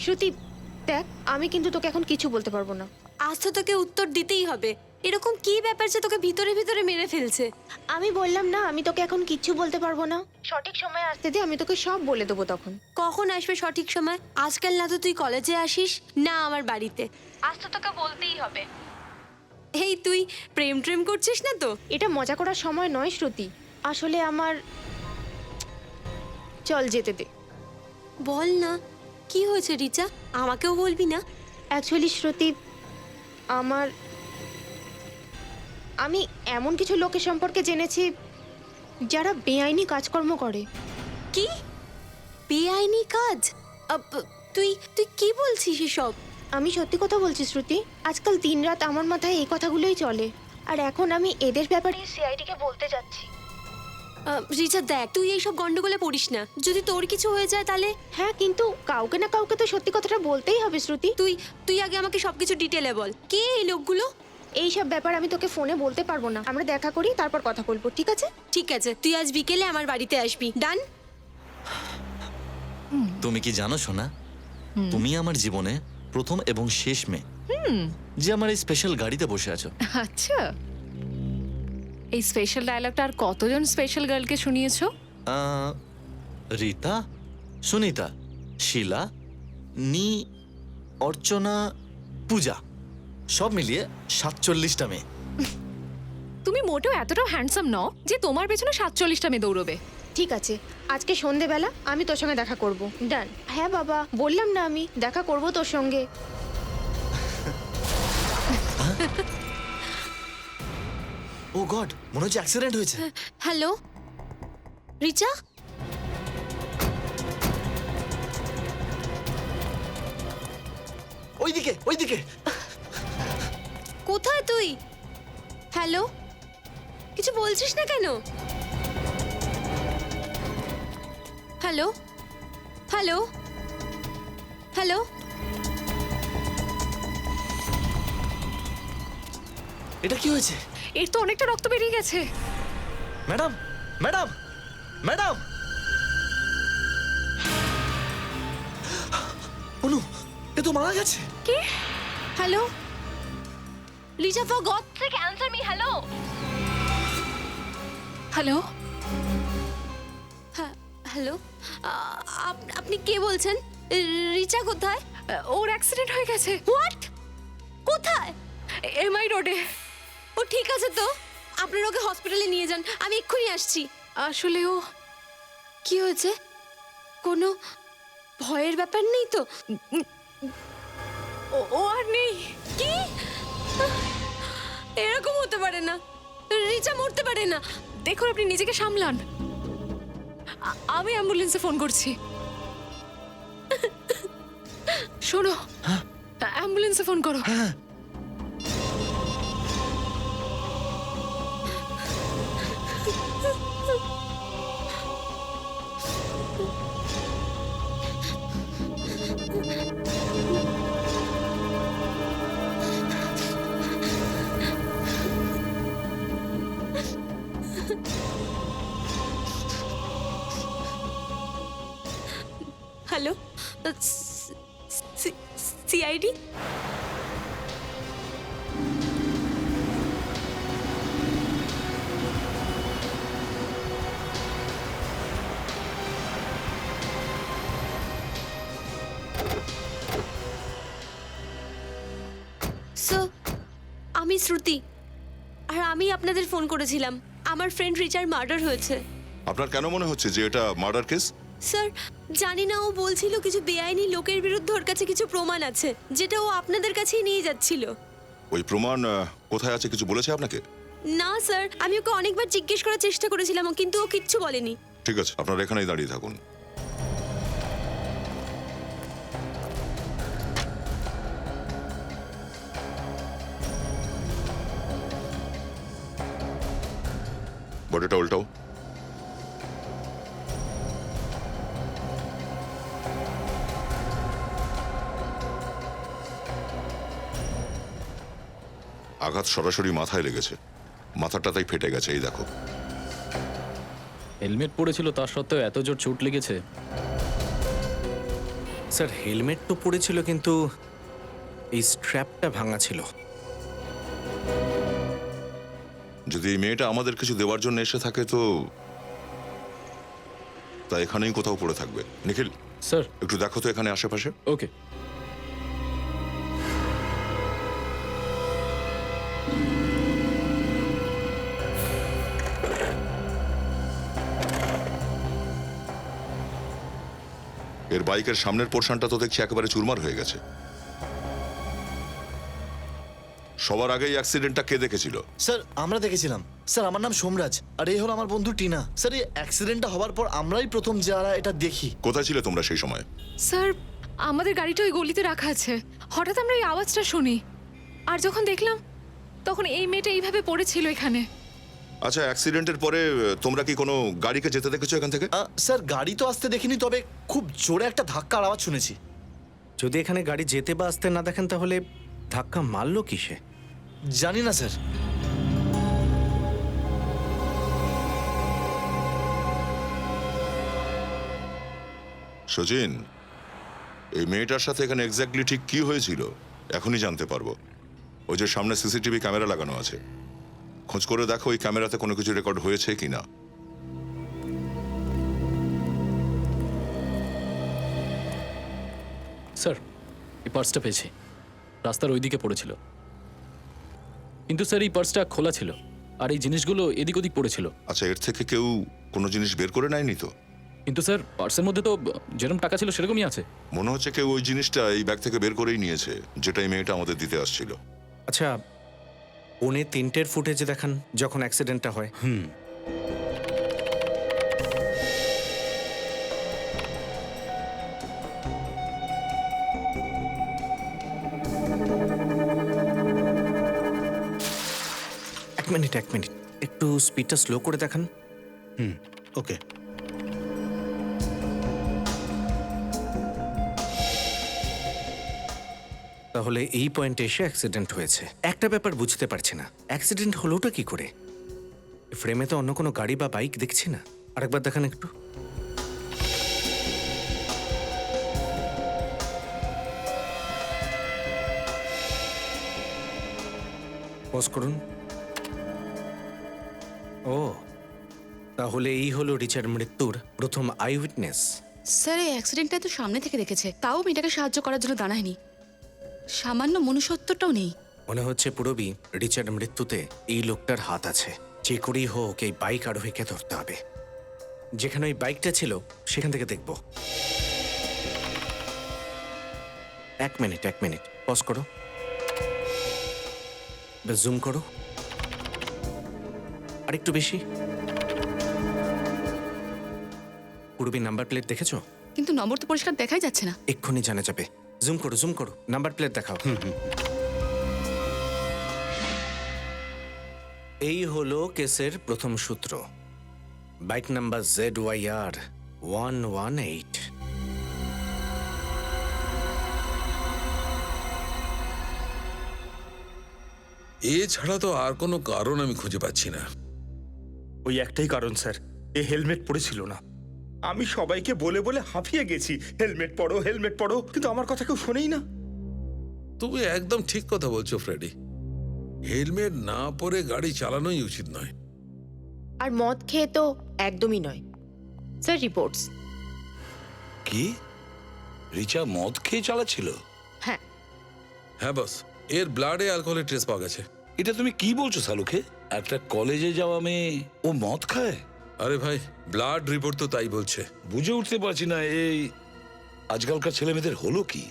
শ্রুতি দেখ, আমি কিন্তু তোকে এখন কিছু বলতে পারবো না। আজ তো তোকে উত্তর দিতেই হবে। এরকম কি ব্যাপার যে তোকে ভিতরে ভিতরে মেরে ফেলছে? আমি বললাম না, আমি তোকে এখন কিচ্ছু বলতে পারবো না। সঠিক সময় আসতে দে, আমি তোকে সব বলে দেবো তখন। কখন আসবে সঠিক সময়? আজকাল না তো তুই কলেজে আসিস, না আমার বাড়িতে। আজ তো তোকে বলতেই হবে। এই তুই প্রেম ট্রেম করছিস না তো? এটা মজা করার সময় নয় শ্রুতি, আসলে আমার, চল যেতে দে। বল না, কি হয়েছে রিচা? আমাকেও বলবি না? অ্যাকচুয়ালি শ্রুতি, আমি এমন কিছু লোকের সম্পর্কে জেনেছি যারা বেআইনি কাজকর্ম করে। কি বেআইনি কাজ? তুই তুই কি বলছিস এসব? আমি সত্যি কথা বলছি শ্রুতি, আজকাল দিনরাত আমার মাথায় এই কথাগুলোই চলে। আর এখন আমি এদের ব্যাপারে সিআইডিকে বলতে যাচ্ছি। রিচা দেখ, তুই এইসব গন্ডগোলে পড়িস না। যদি তোর কিছু হয়ে যায় তাহলে? হ্যাঁ, কিন্তু কাউকে না কাউকে তো সত্যি কথাটা বলতেই হবে শ্রুতি। তুই তুই আগে আমাকে সবকিছু ডিটেলে বল। কে এই লোকগুলো? এইসব ব্যাপার আমি তোকে ফোনে বলতে পারবো না, আমরা দেখা করি তারপর কথা বলবো, ঠিক আছে? ঠিক আছে, তুই আজ বিকেলে আমার বাড়িতে আসবি। ডান? তুমি কি জানো সোনা, তুমি আমার জীবনে প্রথম এবং শেষ মেয়ে যে আমার এই স্পেশাল গাড়িতে বসে আছো। আচ্ছা, এই স্পেশাল ডায়লগটা আর কতজন স্পেশাল গার্লকে শুনিয়েছো? রীতা, সুনিতা, শিলা, নি, অর্চনা, পূজা, সব মিলিয়ে 47টা মেয়ে। তুমি মোটেও এতটাও হ্যান্ডসাম নও যে তোমার পেছনে 47টা মেয়ে দৌড়বে। ঠিক আছে, আজকে সন্ধেবেলা আমি তোর সঙ্গে দেখা করব। ডান? হ্যাঁ বাবা, বললাম না আমি দেখা করব তোর সঙ্গে। ও গড, মনে হচ্ছে অ্যাক্সিডেন্ট হয়েছে। হ্যালো রিচা? ওইদিকে ওইদিকে। কোথায় তুই? হ্যালো, কিছু বলছিস না কেন? Hello hello hello. এটা কি হয়েছে? এর তো অনেকটা রক্ত বেরিয়ে গেছে। Madam, madam, madam. অনু, এ তো মারা গেছে। কি? Hello Liza, for god sake answer me. Hello hello, hello, আপনি কে বলছেন? রিচা কোথায়? ওর অ্যাক্সিডেন্ট হয়ে গেছে। হোয়াট? কোথায়? এমআই রোডে। ও ঠিক আছে তো, আপনারা ওকে হসপিটালে নিয়ে যান, আমি এক্ষুনি আসছি। আসলে ও, কি হয়েছে? কোনো ভয়ের ব্যাপার নেই তো? ও আর নেই। কি? এরকম হতে পারে না, রিচা মরতে পারে না। দেখুন, আপনি নিজেকে সামলান। আমি অ্যাম্বুলেন্সে ফোন করছি। শোনো, অ্যাম্বুলেন্সে ফোন করো। Hello, CID? স্যার, আমি শ্রুতি, আর আমি আপনাদের ফোন করেছিলাম। আমার ফ্রেন্ড রিচার মার্ডার হয়েছে। আপনার কেন মনে হচ্ছে যে এটা মার্ডার কেস? স্যার, জানি না, ও বলছিল কিছু বেআইনি লোকের বিরুদ্ধে ওর কাছে কিছু প্রমাণ আছে, যেটা ও আপনাদের কাছেই নিয়ে যাচ্ছিল। ওই প্রমাণ কোথায় আছে কিছু বলেছে আপনাকে? না স্যার, আমি ওকে অনেকবার জিজ্ঞেস করার চেষ্টা করেছিলাম, কিন্তু ও কিচ্ছু বলেনি। ঠিক আছে, আপনারা এখানেই দাঁড়িয়ে থাকুন। বডিটা উল্টাও। আঘাত সরাসরি মাথায় লেগেছে, মাথাটা তাই ফেটে গেছে, এই দেখো। হেলমেট পরেছিল, তার সত্ত্বেও এত জোর চোট লেগেছে। স্যার হেলমেট তো পড়েছিল, কিন্তু এই স্ট্র্যাপটা ভাঙা ছিল। যদি এই মেয়েটা আমাদের কিছু দেওয়ার জন্য এসে থাকে তো তা এখানেই কোথাও পড়ে থাকবে। নিখিল, স্যার। একটু দেখো তো এখানে আশেপাশে। ওকে। এর বাইকের সামনের পোর্শনটা তো দেখছি একেবারে চুরমার হয়ে গেছে। সবার আগেই অ্যাক্সিডেন্টটা কে দেখেছিল? স্যার আমরা দেখেছিলাম। স্যার আমার নাম সোমরাজ, আর এই হলো আমার বন্ধু টিনা। স্যার এই অ্যাক্সিডেন্টটা হওয়ার পর আমরাই প্রথম যারা এটা দেখি। কোথায় ছিলে তোমরা সেই সময়? স্যার আমাদের গাড়িটা ওই গলিতে রাখা আছে, হঠাৎ আমরা এই আওয়াজটা শুনি, আর যখন দেখলাম তখন এই মেয়েটা এইভাবে পড়েছিল এখানে। আচ্ছা, অ্যাক্সিডেন্টের পরে তোমরা কি কোনো গাড়িকে যেতে দেখেছো এখান থেকে? স্যার গাড়ি তো আসতে দেখিনি, তবে খুব জোরে একটা ধাক্কার আওয়াজ শুনেছি। যদি এখানে গাড়ি যেতে বা আসতে না দেখেন তাহলে ধাক্কা মারলো কিসে? জানি না স্যার। সচিন, এই মেয়েটার সাথে এখানে এক্স্যাক্টলি ঠিক কি হয়েছিল এখনই জানতে পারবো। ওই যে সামনে সিসিটিভি ক্যামেরা লাগানো আছে, খোঁজ করে দেখো ওই ক্যামেরাতে কোনো কিছু রেকর্ড হয়েছে কিনা। স্যার এই পার্সটা পেয়েছি, রাস্তার ওইদিকে পড়েছিল। কিন্তু স্যার এই পার্সটা খোলা ছিল, আর এই জিনিসগুলো এদিক ওদিক পড়েছিল। আচ্ছা, এর থেকে কেউ কোনো জিনিস বের করে নেয়নি তো? কিন্তু স্যার পার্সের মধ্যে তো যেরকম টাকা ছিল সেরকমই আছে। মনে হচ্ছে কেউ ওই জিনিসটা এই ব্যাগ থেকে বের করেই নিয়েছে, যেটা এই মেয়েটা আমাদের দিতে আসছিল। আচ্ছা, 3:45 ফুটেজে দেখান যখন অ্যাক্সিডেন্টটা হয়। এক মিনিট একটু স্পিডটা স্লো করে দেখান। ওকে। তাহলে এই পয়েন্টে এসে অ্যাক্সিডেন্ট হয়েছে। একটা ব্যাপার বুঝতে পারছি না, অ্যাক্সিডেন্ট হলোটা কি করে? ফ্রেমে তো অন্য কোনো গাড়ি বা বাইক দেখছি না। আরেকবার দেখান একটু। পজ করুন। ও, তাহলে এই হলো রিচার মৃত্যুর প্রথম আই উইটনেস। স্যার এই অ্যাক্সিডেন্টটা তো সামনে থেকে দেখেছে, তাও মেয়েটাকে সাহায্য করার জন্য দাঁড়ায়নি। সামান্য মনুষ্যত্বটাও নেই। মনে হচ্ছে পুরবি রিচার্ড মৃত্যুতে এই লোকটার হাত আছে। যে করেই হোক এই বাইক আরোহীকে ধরতে হবে। যেখানে ওই বাইকটা ছিল সেখান থেকে দেখব। এক মিনিট পজ করো, জুম করো, আর একটু বেশি। পুরবি নাম্বার প্লেট দেখেছো? কিন্তু নম্বর তো পরিষ্কার দেখাই যাচ্ছে না। এক্ষুনি জানা যাবে। জুম করো, নাম্বার প্লেট দেখাও। এই হলো কেসের প্রথম সূত্র। Bike number ZYR 118। এছাড়া তো আর কোনো কারণ আমি খুঁজে পাচ্ছি না। ওই একটাই কারণ স্যার, এ হেলমেট পরেছিল না। আমি সবাইকে বলে বলে হাঁপিয়ে গেছি, হেলমেট পরো, কিন্তু আমার কথা কেউ শোনেই না। তুমি একদম ঠিক কথা বলছো ফ্রেডি। হেলমেট না পরে গাড়ি চালানোই উচিত নয়। আর মদ খেয়ে তো একদমই নয়। Sir reports. কি রিচা মদ খেয়ে চালাচ্ছিল? হ্যাঁ। হ্যাঁ বস, এর ব্লাডে অ্যালকোহলের ট্রেস পাওয়া গেছে। এটা তুমি কি বলছো সালুকে? একটা কলেজে যাওয়া মেয়ে ও মদ খায়? আরে ভাই, ব্লাড রিপোর্ট তো তাই বলছে। বুঝে উঠতে পারছি না এই আজকালকার ছেলে মেয়েদের হলো কি।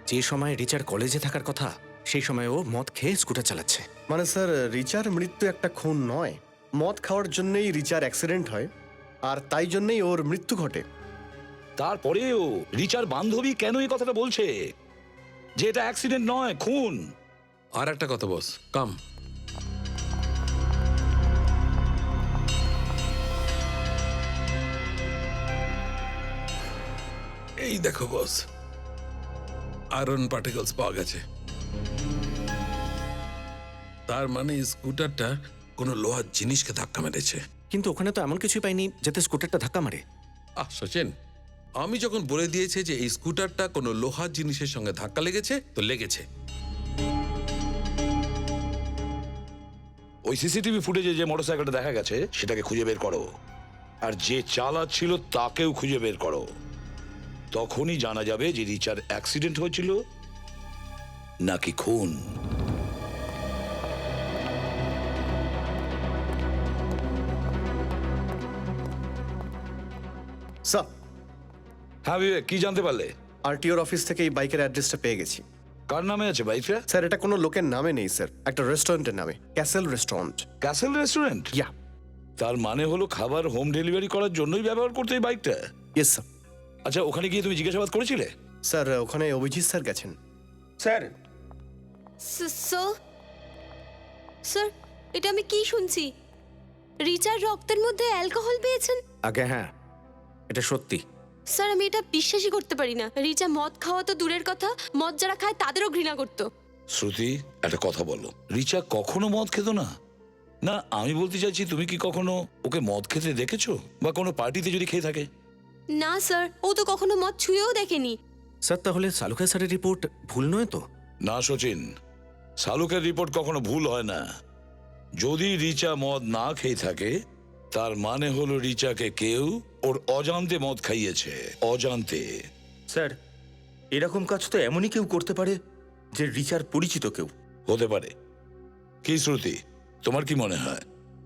যে সময় রিচার কলেজে থাকার কথা সেই সময় ও মদ খেয়ে স্কুটার চালাচ্ছে। মানে স্যার, রিচার মৃত্যু একটা খুন নয়। মদ খাওয়ার জন্যই রিচার অ্যাক্সিডেন্ট হয়, আর তাই জন্যই ওর মৃত্যু ঘটে। তারপরেও রিচার বান্ধবী কেন এই কথাটা বলছে যে এটা অ্যাক্সিডেন্ট নয়, খুন? আর একটা কথা বস, কাম। এই দেখো বস, আয়রন পার্টিকেলস পাওয়া গেছে। তার মানে স্কুটারটা কোনো লোহার জিনিসকে ধাক্কা মেরেছে। কিন্তু ওখানে তো এমন কিছুই পাইনি যাতে স্কুটারটা ধাক্কা মারে। সচিন, আমি যখন বলে দিয়েছে যে এই স্কুটারটা কোনো লোহার জিনিসের সঙ্গে ধাক্কা লেগেছে তো লেগেছে। ওই সিসিটিভি ফুটেজে যে মোটরসাইকেলটা দেখা গেছে সেটাকে খুঁজে বের করো, আর যে চালাচ্ছিল তাকেও খুঁজে বের করো। তখনই জানা যাবে যে রিচার অ্যাক্সিডেন্ট হয়েছিল নাকি খুন। স্যার, হ্যাঁ বিবেক, কি জানতে পারলে? আরটিওর অফিস থেকে এই বাইকের অ্যাড্রেসটা পেয়ে গেছি। কার নামে আছে বাইকটা? স্যার, এটা কোনো লোকের নামে নেই স্যার, একটা রেস্টুরেন্টের নামে, castle restaurant. Castle restaurant? Yeah. তার মানে হলো খাবার হোম ডেলিভারি করার জন্যই ব্যবহার করতে এই বাইকটা? Yes sir. আচ্ছা, ওখানে গিয়ে তুমি জিজ্ঞাসাবাদ করেছিলে? স্যার, ওখানে অভিজিৎ স্যার গেছেন। স্যার, স্যার, স্যার, এটা আমি কি শুনছি? রিচার রক্তের মধ্যে অ্যালকোহল পেয়েছেন? আগে হ্যাঁ, এটা সত্যি। স্যার, আমি এটা বিশ্বাসই করতে পারি না। রিচা মদ খাওয়া তো দূরের কথা, মদ যারা খায় তাদেরও ঘৃণা করতো। শ্রুতি, একটা কথা বলো, রিচা কখনো মদ খেত না? না, আমি বলতে চাইছি তুমি কি কখনো ওকে মদ খেতে দেখেছো, বা কোনো পার্টিতে যদি খেয়ে থাকে? না স্যার, ও তো কখনো মদ ছুঁয়েও দেখেনি। স্যার, তাহলে সালুকা স্যারের রিপোর্ট ভুল নয় তো? না সচিন, শালুকের রিপোর্ট কখনো ভুল হয় না। যদি রিচা মদ না খেয়ে থাকে তার মানে হলো রিচাকে কেউ ওর অজান্তে মদ খাইয়েছে, অজান্তে। স্যার, এরকম কাজ তো এমনই কেউ করতে পারে যে রিচার পরিচিত কেউ। হতে পারে। কি শ্রুতি, তোমার কি মনে হয়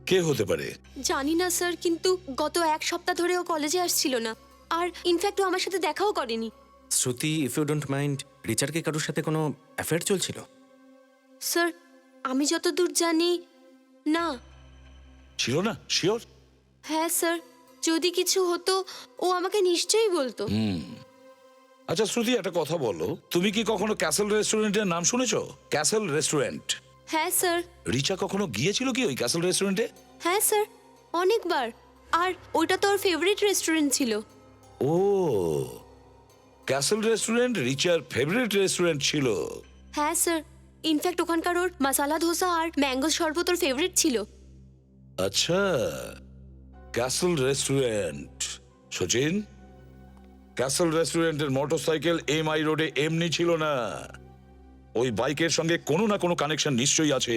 কে হতে পারে? জানি না স্যার, কিন্তু গত এক সপ্তাহ ধরে ও কলেজে আসছিল না, আর ইনফ্যাক্ট ও আমার সাথে দেখাও করেনি। শ্রুতি, ইফ ইউ ডোন্ট মাইন্ড, রিচার কি কারোর সাথে কোনো অ্যাফেয়ার চলছিল? স্যার, আমি যতদূর জানি না। ছিল না? শিওর? হ্যাঁ স্যার, যদি কিছু হতো ও আমাকে নিশ্চয়ই বলতো। আচ্ছা শ্রুতি, একটা কথা বলো, তুমি কি কখনো ক্যাসেল রেস্টুরেন্টের নাম শুনেছো? Castle restaurant. হ্যাঁ স্যার। রিচা কখনো গিয়েছিল কি ওই ক্যাসেল রেস্টুরেন্টে? হ্যাঁ স্যার, অনেকবার। আর ওইটা তো ওর ফেভারিট রেস্টুরেন্ট ছিল। ও, ক্যাসেল রেস্টুরেন্ট রিচার ফেভারিট রেস্টুরেন্ট ছিল? হ্যাঁ স্যার, ইনফ্যাক্ট ওখানকার ওর মশালা ধোসা আর ম্যাঙ্গো শরবত ওর ফেভারিট ছিল। আচ্ছা, ক্যাসেল রেস্টুরেন্ট। সচিন, ক্যাসেল রেস্টুরেন্টের মোটরসাইকেল এমআই রোডে এমনি ছিল না। ওই বাইকের সঙ্গে কোনো না কোনো কানেকশন নিশ্চয়ই আছে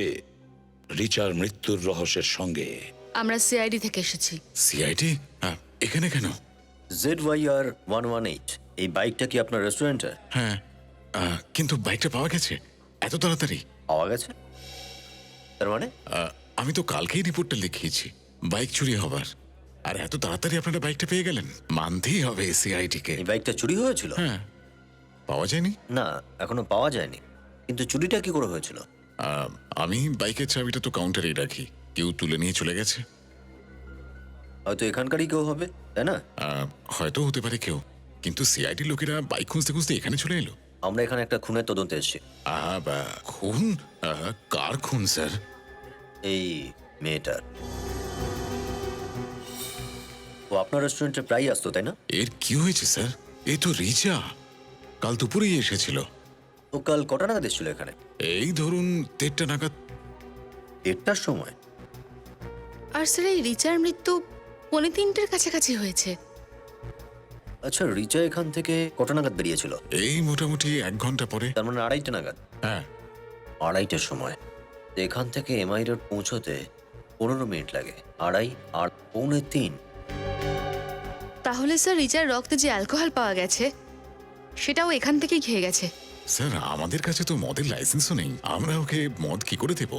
রিচার মৃত্যুর রহস্যের সঙ্গে। আমরা সিআইডি থেকে এসেছি। সিআইডি এখানে কেন? ZYR 118, এই বাইকটা কি আপনার রেস্টুরেন্টে? হ্যাঁ, কিন্তু বাইকটা পাওয়া গেছে এত তাড়াতাড়ি? পাওয়া গেছে তার মানে? আমি তো কালকেই রিপোর্টটা লিখিয়েছি বাইক চুরি হবার, আর এত তাড়াতাড়ি আপনারা বাইকটা পেয়ে গেলেন, মানতেই হবে সিআইডি কে। এই বাইকটা চুরি হয়েছিল? হ্যাঁ। পাওয়া যায়নি? না, এখনো পাওয়া যায়নি। কিন্তু চুরিটা কি করে হয়েছিল? আমি বাইকের চাবিটা তো কাউন্টারেই রাখি, কেউ তুলে নিয়ে চলে গেছে। হয়তো এখানকারই কেউ হবে, তাই না? হয়তো হতে পারে কেউ, কিন্তু সিআইডি লোকেরা বাইক খুঁজতে খুঁজতে এখানে চলে এলো। আমরা এখানে একটা খুনের তদন্তে এসেছি। খুন? কার খুন স্যার? এই মেয়েটার। ও আপনার রেস্টুরেন্টে প্রায়ই আসতো, তাই না? এর কি হয়েছে স্যার? এ তো রিচা, কাল দুপুরেই এসেছিল। ও কাল কটা নাগাদ এসেছিল এখানে? এই ধরুন 1:30 নাগাদ। 1টার সময়? আর স্যার, এই রিচার মৃত্যু 2:45-এর কাছাকাছি হয়েছে। আচ্ছা, রিচা এখান থেকে কটা নাগাদ বেরিয়েছিল? এই মোটামুটি 1 ঘন্টা পরে। তার মানে 2:30 নাগাদ? হ্যাঁ, 2:30-এর সময়। এখান থেকে এমআই রোড পৌঁছতে 15 মিনিট লাগে। 2:30 আর 2:45। তাহলে স্যার, রিচার রক্তে যে অ্যালকোহল পাওয়া গেছে সেটাও এখান থেকেই খেয়ে গেছে। স্যার, আমাদের কাছে তো মদের লাইসেন্সও নেই, আমরা ওকে মদ কি করে দেব?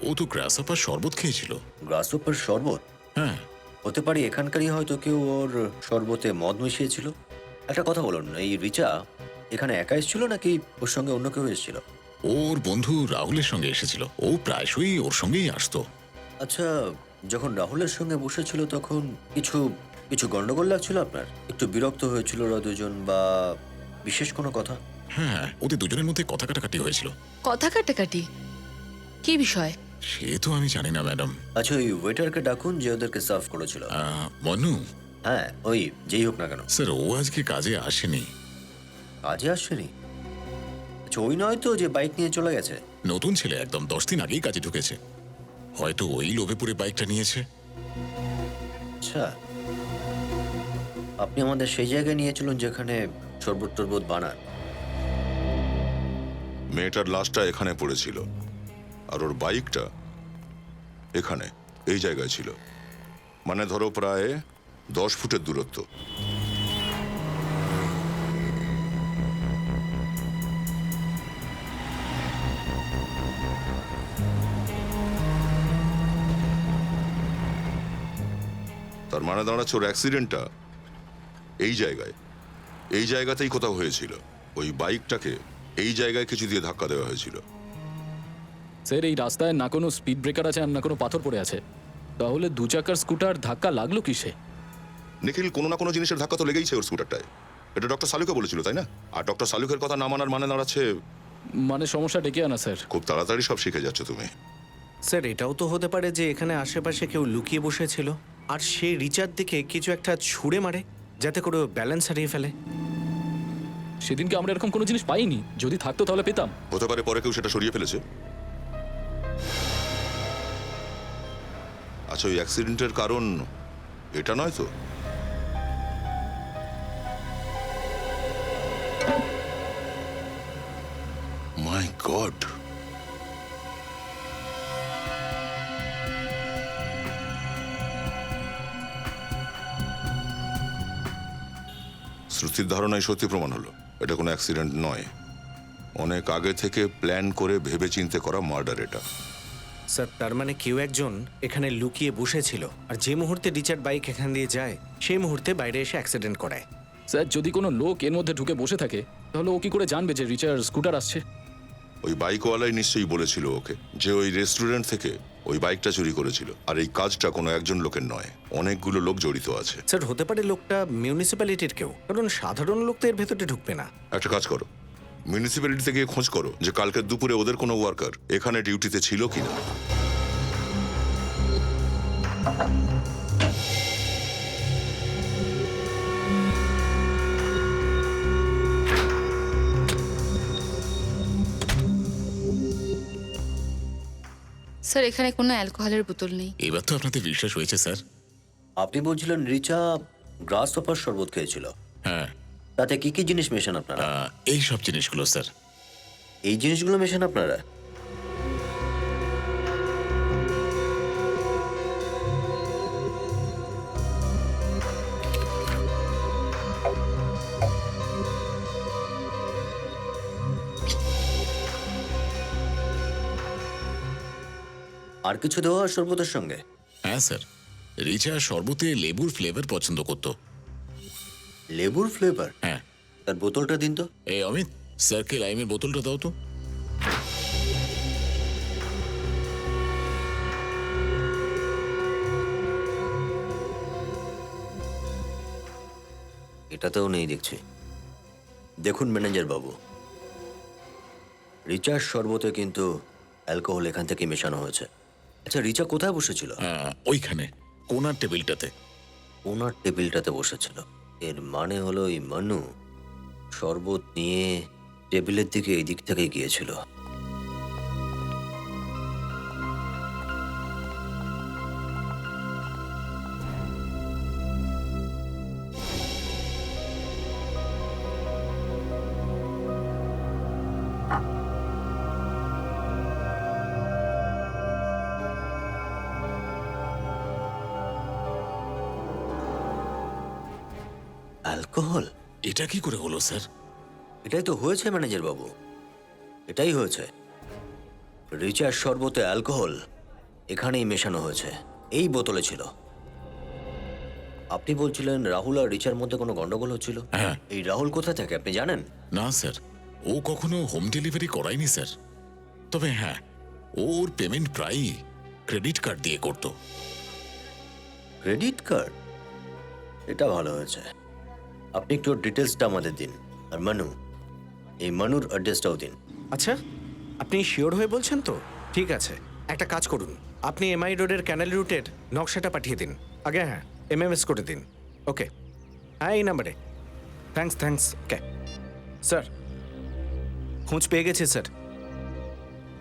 ও তো গ্রাসহপার শরবত খেয়েছিল। গ্রাসহপার শরবত? হ্যাঁ। হতে পারে এখানকারই হয়তো কেউ ওর শরবতে মদ মিশিয়েছিল। একটা কথা বলুন, এই রিচা এখানে একা এসেছিল নাকি ওর সঙ্গে অন্য কেউ এসেছিল? ওর বন্ধু রাহুলের সঙ্গে এসেছিল, ও প্রায়শই ওর সঙ্গেই আসতো। আচ্ছা, যখন রাহুলের সঙ্গে বসেছিল তখন কিছু গন্ডগোল লাগছিল আপনার? একটু বিরক্ত হয়েছিল ওরা দুজন, বা বিশেষ কোনো কথা? হ্যাঁ, ওদের দুজনের মধ্যে কথা কাটাকাটি হয়েছিল। কথা কাটাকাটি? কি বিষয়? সে তো আমি জানি না ম্যাডাম। আচ্ছা, ওই ওয়েটারকে ডাকুন যে ওদেরকে সার্ভ করেছিল। মনু? হ্যাঁ, ওই যেই হোক না কেন। স্যার, ও আজকে কাজে আসেনি। কাজে আসেনি? আচ্ছা, ওই নয় তো যে বাইক নিয়ে চলে গেছে? নতুন ছেলে, একদম 10 দিন আগেই কাজে ঢুকেছে, হয়তো ওই লোভে পড়ে বাইকটা নিয়েছে। আচ্ছা, আপনি আমাদের সেই জায়গায় নিয়ে চলুন যেখানে শরবত টরবত বানান। মেয়েটার লাশটা এখানে পড়েছিল আর ওর বাইকটা এখানে এই জায়গায় ছিল, মানে ধরো প্রায় 10 ফুটের দূরত্ব। তার মানে দাঁড়াচ্ছে ওর অ্যাক্সিডেন্টটা এই জায়গাতেই কোথাও হয়েছিল। ওই বাইকটাকে এই জায়গায় কিছু দিয়ে ধাক্কা দেওয়া হয়েছিল। স্যার এই রাস্তায় না কোনো স্পিড ব্রেকার আছে আর না কোনো পাথর পড়ে আছে, তাহলে 2 চাকার স্কুটার ধাক্কা লাগলো কিসে? নিখিল, কোনো না কোনো জিনিসের ধাক্কা তো লেগেইছে ওর স্কুটারটায়। এটা ডক্টর সালুকে বলেছিল, তাই না? আর ডক্টর সালুকের কথা না মানার মানে দাঁড়াচ্ছে মানে সমস্যা ডেকে আনা স্যার। খুব তাড়াতাড়ি সব শিখে যাচ্ছ তুমি। স্যার এটাও তো হতে পারে যে এখানে আশেপাশে কেউ লুকিয়ে বসেছিল আর সে রিচার দিকে কিছু একটা ছুঁড়ে মারে যাতে করে ব্যালেন্স হারিয়ে ফেলে। সেদিনকে আমরা এরকম কোনো জিনিস পাইনি, যদি থাকতো তাহলে পেতাম। হতে পারে পরে কেউ সেটা সরিয়ে ফেলেছে। আচ্ছা, ওই অ্যাক্সিডেন্টের কারণ এটা নয় তো? মাই গড, শ্রুতির ধারণাই সত্যি প্রমাণ হলো। এটা কোনো অ্যাক্সিডেন্ট নয়, অনেক আগে থেকে প্ল্যান করে ভেবেচিন্তে করা মার্ডার এটা। স্যার তার মানে কেউ একজন এখানে লুকিয়ে বসেছিল আর যে মুহূর্তে রিচার্ড বাইক এখান দিয়ে যায় সেই মুহূর্তে বাইরে এসে অ্যাক্সিডেন্ট করায়। স্যার যদি কোনো লোক এর মধ্যে ঢুকে বসে থাকে তাহলে ও কি করে জানবে যে রিচার স্কুটার আসছে? ওই বাইকওয়ালাই নিশ্চয়ই বলেছিল ওকে যে ওই রেস্টুরেন্ট থেকে ওই বাইকটা চুরি করেছিল। আর এই কাজটা কোনো একজন লোকের নয়, অনেকগুলো লোক জড়িত আছে। স্যার হতে পারে লোকটা মিউনিসিপ্যালিটির কেউ, কারণ সাধারণ লোক তো এর ভেতরে ঢুকবে না। একটা কাজ করো, মিউনিসিপ্যালিটিতে গিয়ে খোঁজ করো যে কালকের দুপুরে ওদের কোনো ওয়ার্কার এখানে ডিউটিতে ছিল কিনা। স্যার এখানে কোনো অ্যালকোহলের বোতল নেই। এবার তো আপনাদের বিশ্বাস হয়েছে স্যার। আপনি বলছিলেন রিচা গ্রাস হপার শরবত খেয়েছিল, হ্যাঁ। তাতে কি কি জিনিস মেশান আপনারা? এই সব জিনিসগুলো স্যার। এই জিনিসগুলো মেশান আপনারা? আর কিছু দেওয়া হয় শরবতের সঙ্গে? হ্যাঁ স্যার, রিচা শরবতে লেবুর ফ্লেভার পছন্দ করতো। লেবুর ফ্লেভার? হ্যাঁ। তার বোতলটা দিন তো। এই অমিত, স্যারকে লাইমের বোতলটা দাও তো। এটাতেও নেই দেখছি। দেখুন ম্যানেজার বাবু, রিচার শরবতে কিন্তু অ্যালকোহল এখান থেকে মেশানো হয়েছে। আচ্ছা, রিচা কোথায় বসেছিল? ওইখানে কোনার টেবিলটাতে। কোনার টেবিলটাতে বসেছিল, এর মানে হলো এই মানু শরবত নিয়ে টেবিলের দিকে এই দিক থেকে গিয়েছিল। অ্যালকোহল? এটা কি করে হলো স্যার? এটাই তো হয়েছে ম্যানেজার বাবু, এটাই হয়েছে। রিচার শরবতে অ্যালকোহল এখানেই মেশানো হয়েছে, এই বোতলে ছিল। আপনি বলছিলেন রাহুল আর রিচার মধ্যে কোনো গন্ডগোল হচ্ছিল। এই রাহুল কোথায় থাকে আপনি জানেন? না স্যার, ও কখনো হোম ডেলিভারি করায়নি স্যার। তবে হ্যাঁ, ওর পেমেন্ট প্রায়ই ক্রেডিট কার্ড দিয়ে করতো। Credit card? এটা ভালো হয়েছে। আপনি একটু ডিটেলসটা আমাদের দিন। আর মানু, এই মানুর অ্যাড্রেসটাও দিন। আচ্ছা, আপনি শিওর হয়ে বলছেন তো? ঠিক আছে, একটা কাজ করুন, আপনি এমআই রোডের ক্যানাল রুটের নকশাটা পাঠিয়ে দিন আগে। হ্যাঁ, এমএমএস করে দিন। ওকে, হ্যাঁ এই নাম্বারে। থ্যাঙ্কস। ওকে স্যার, খোঁজ পেয়ে গেছে স্যার।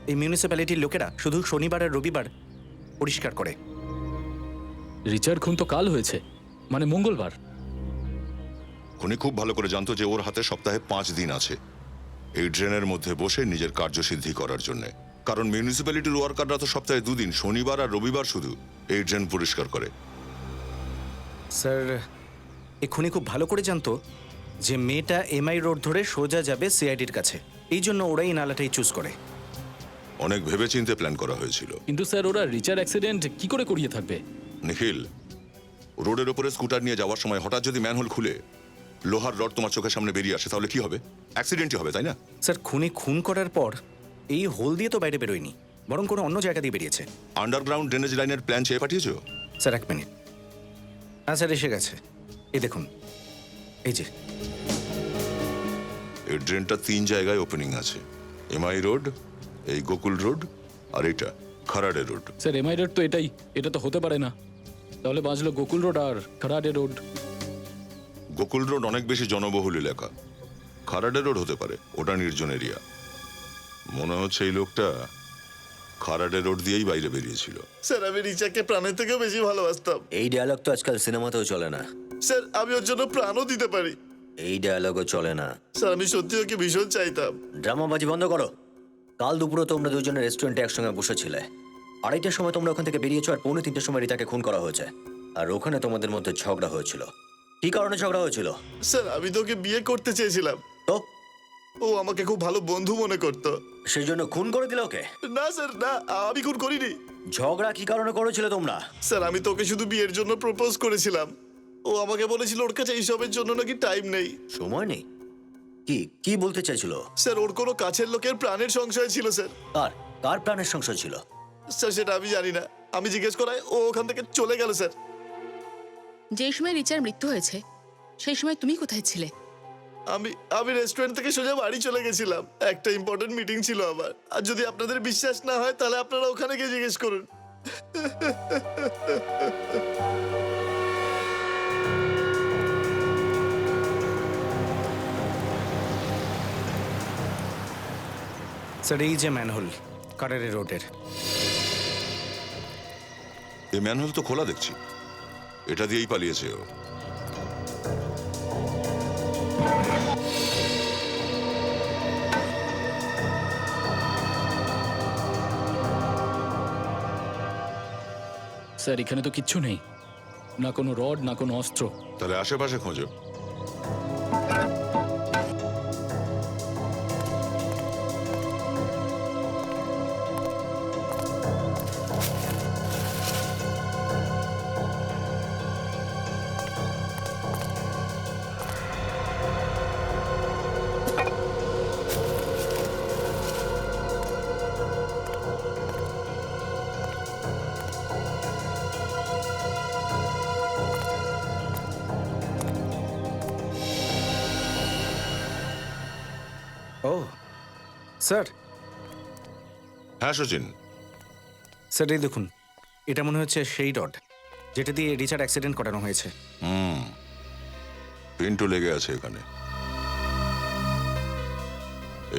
এই মিউনিসিপ্যালিটির লোকেরা শুধু শনিবার আর রবিবার পরিষ্কার করে। রিচার খুন তো কাল হয়েছে, মানে মঙ্গলবার। খুনি খুব ভালো করে জানতো যে ওর হাতে সপ্তাহে 5 দিন আছে এই ড্রেনের মধ্যে বসে নিজের কার্যসিদ্ধি করার জন্য। কারণ মিউনিসিপ্যালিটির ওয়ার্কাররা তো সপ্তাহে 2 দিন, শনিবার আর রবিবার শুধু এই ড্রেন পরিষ্কার করে। স্যার এক্ষুনি খুব ভালো করে জানতো যে মেয়েটা এমআই রোড ধরে সোজা যাবে সিআইডির কাছে, এই জন্য ওরাই নালাটাই চুজ করে। অনেক ভেবেচিন্তে প্ল্যান করা হয়েছিল। কিন্তু স্যার ওরা রিচার অ্যাক্সিডেন্ট কি করে করিয়ে থাকবে? নিখিল, রোডের ওপরে স্কুটার নিয়ে যাওয়ার সময় হঠাৎ যদি ম্যানহোল খুলে লোহার রড তোমার চোখের সামনে বেরিয়ে আসে তাহলে কি হবে? অ্যাক্সিডেন্টই হবে, তাই না? স্যার খুনি খুন করার পর এই হোল দিয়ে তো বাইরে বেরোয়নি, বরং কোনো অন্য জায়গা দিয়ে বেরিয়েছে। আন্ডারগ্রাউন্ড ড্রেনেজ লাইনের প্ল্যান চেয়ে পাঠিয়েছো? Sir 1 minute. হ্যাঁ স্যার এসে গেছে, এই দেখুন, এই যে। এই ড্রেনটা 3 জায়গায় ওপেনিং আছে, এমআই রোড, এই গোকুল রোড আর এটা খারাডে রোড। স্যার এমআই রোড তো এটা তো হতে পারে না। তাহলে বাঁচলো গোকুল রোড আর খারাডে রোড। গোকুল রোড অনেক বেশি জনবহুল এলাকা, খারাডে রোড হতে পারে, ওটা নির্জন এরিয়া। মনে হচ্ছে এই লোকটা খারাডে রোড দিয়েই বাইরে বেরিয়েছিল। স্যার আমি রিচাকে প্রাণের থেকেও বেশি ভালোবাসতাম। এই ডায়লগ তো আজকাল সিনেমাতেও চলে না। স্যার আমি ওর জন্য প্রাণও দিতে পারি। এই ডায়লগও চলে না। স্যার আমি সত্যি ওকে ভীষণ চাইতাম। ড্রামাবাজি বন্ধ করো। কাল দুপুরে তোমরা দুজনে রেস্টুরেন্টে একসঙ্গে বসেছিলে। 2:30টার সময় তোমরা ওখান থেকে বেরিয়েছো আর 2:45টার সময় রিতাকে খুন করা হয়েছে। আর ওখানে তোমাদের মধ্যে ঝগড়া হয়েছিল। কি কারণে ঝগড়া হয়েছিল? স্যার আমি তো ওকে বিয়ে করতে চেয়েছিলাম। তো ও আমাকে খুব ভালো বন্ধু মনে করতো। সেই জন্য খুন করে দিল ওকে? না স্যার না, আমি খুন করিনি। ঝগড়া কি কারণে করেছিলে তোমরা? স্যার আমি তোকে শুধু বিয়ের জন্য প্রপোজ করেছিলাম। ও আমাকে বলেছিল ওর কাছে এইসবের জন্য নাকি টাইম নেই, সময় নেই। কি কি বলতে চাইছিল? স্যার ওর কোনো কাছের লোকের প্রাণের সংশয় ছিল স্যার। কার প্রাণের সংশয় ছিল? স্যার সেটা আমি জানি না, আমি জিজ্ঞেস করায় ও ওখান থেকে চলে গেল স্যার। যে সময় রিচার মৃত্যু হয়েছে সেই সময় তুমি কোথায় ছিলে? আমি রেস্টুরেন্ট থেকে সোজা বাড়ি চলে গেছিলাম, একটা ইম্পর্টেন্ট মিটিং ছিল আমার। আর যদি আপনাদের বিশ্বাস না হয় তাহলে আপনারা ওখানে গিয়ে জিজ্ঞেস করুন। স্যার এই যে ম্যানহোল কারারে রোডের। এই ম্যানহোল তো খোলা দেখছি, এটা দিয়েই পালিয়েছে ও। স্যার এখানে তো কিচ্ছু নেই, না কোনো রড না কোনো অস্ত্র। তাহলে আশেপাশে খোঁজো। ও স্যার। হ্যাঁ সচিন। স্যার এই দেখুন, এটা মনে হচ্ছে সেই রড যেটা দিয়ে রিচার্ড অ্যাক্সিডেন্ট করানো হয়েছে। পিন্টু লেগে আছে এখানে।